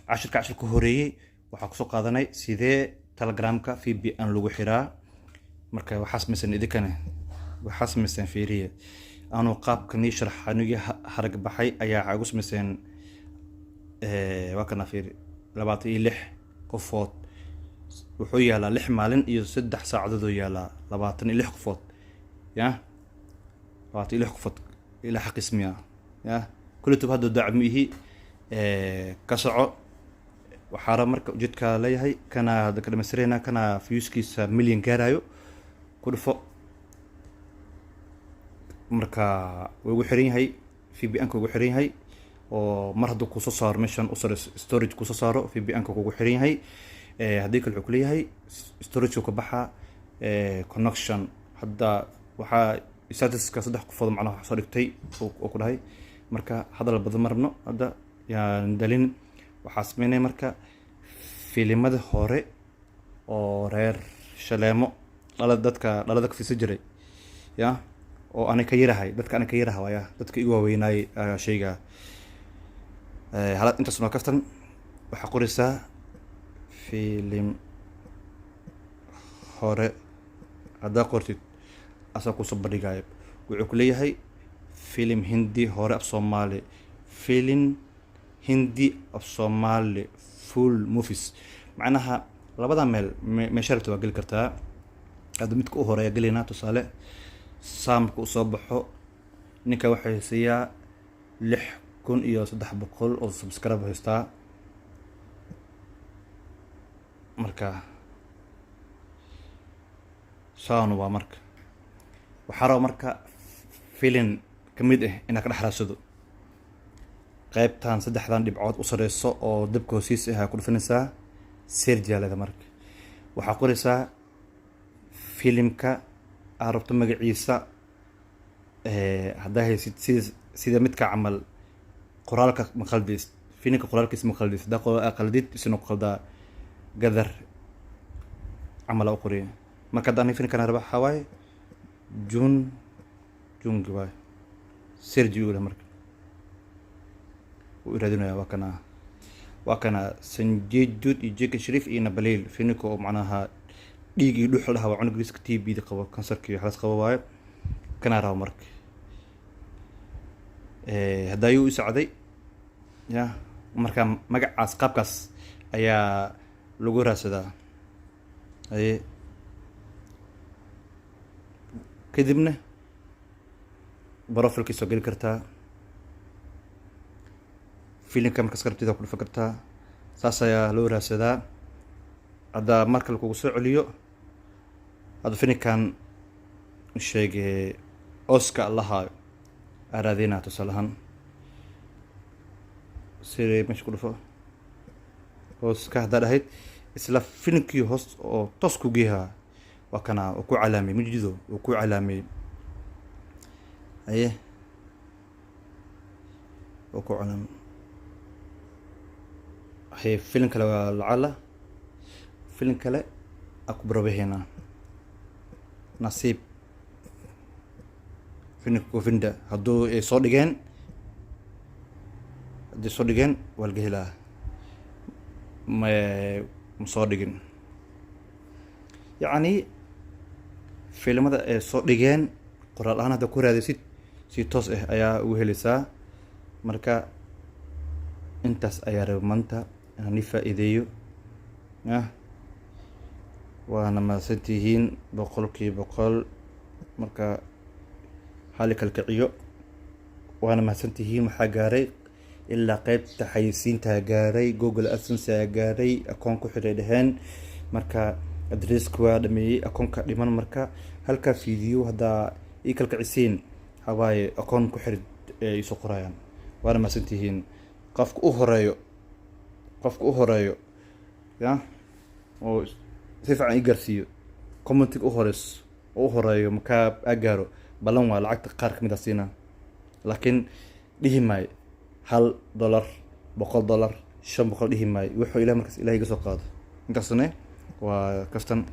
cashirka horreeyay waxaa kusoo qaadanay sidee telegramka VPN lagu xiraa. marka waxaas misan idinkana waxaas misan fiiriye aanu qaabka ni sharaxaniga harag baxay ayaa ugu samayseen waa kana fiiri 26 qofood wuxuu yaalaa 6 maalin iyo 3 saacadood oo yaalaa 26 qofood ya 26 qofood ila xaqismiya ya kullu hadda dacmihi ka soco waxaara marka ujeedka leeyahay kana dadka dhameystirayna kana viewskiisa milyan gaarayo ku dhufo marka way ugu xiran yahay VPN ka ugu xiran yahay oo mar hadduu ku soo saaro meeshan u sare storage ku soo saaro VPN ka ugu xiran yahay haddii kale wuxuu leeyahay storage ka baxa connection hadda waxa statuska 3 qofood macnaha soo dhigtay oo ku dhahay marka hadal badan marno hadda yaan dalin waxaa sameynay marka filimada hore oo reer Shaleemo dhalada ka fiisa jiray ya oo anaka yirahay dadka anaka yirahay waya dadka igu waaweynay shayga halad inta sano kaftan waxa qoraysaa filim hore hadda qortid asoo ku soo bandhigay wuxuu ku leeyahay filim hindi hore af Soomaali filim hindi af Soomaali full movies macnaha labada meel meesharta waa gali kartaa hada midka u horeeya galina tusaale saamka u soo baxo ninka waxay siiyaa 6300 oo subscribe haystaa marka saanu waa marka waxaa marka filim kamid ah ina ka dhaxraasado qaybtan saddexdan dhibcood u sareyso oo dabka hoostiisa ah ku dhufanaysaa serjaalada marka waxaa qoraysaa filimka arabta magaciisa hadda haysid sida midka camal qoraalka maqaldis filimka qoraalkiisa maqaldis daqo aqaldid isna qalda gadar camal oo qoriyo marka daan filimka raba xawaay jungi serjio marka ويرادنا وكنا سنجد يجيك شريف إنا بليل فينكو معناها ديجي يدوح لها وعنق ريسك تي بيد قوا كانسر كي حلاس قوا واي كنا راو مرك هدايو يساعدي يا مركا مجا عسقاب كاس أيا لغورا سدا أي كذبنا برافل كيسو قل كرتا فيلم كم كسرتي ذاك الفكرتها ساسا لورا سدا هذا ماركل كوسو عليو هذا فيلم كان شيء اوسكار الله ارادينا تصلحن سيري مش كلفه اوسكار هذا هيت اسلا فيلم كي هوست او توسكو جيها وكان وكو علامي مجدو وكو علامي ايه وكو علامي هي فيلم كلا العلا فيلم كلا أكبر بهنا نصيب فيلم كوفيندا هادو صادقين دي صادقين والجهلا ما مصادقين يعني فيلم هذا صادقين قرآن أنا ذكر هذا سيت تصح أيا وهلسا مركا intaas ayaa raba maanta inaan faa'iideeyo waana maasantihiin 100% marka hal kalkiciyo waana maasantihiin waxaa gaaray ilaa qaybta xayisiinta gaaray Google AdSense gaaray akoon ku xidhay dhahan marka address-ku waa dhameeyay akoonka dhiman marka halka video hada ii kalkicisiin hawaaye akoon ku xidhay ay soo qorayaan waana maasantihiin qofka u horeeyo ya oo si fiican igarsiyo commenting u horeeyo marka agaaro balan waa lacagta qaar kamid ah siina laakiin dhihi maay $1 $100 $500 dhihi maay wuxuu ilaahay markaas ilaahay ga soo qaado intaasna waa kastan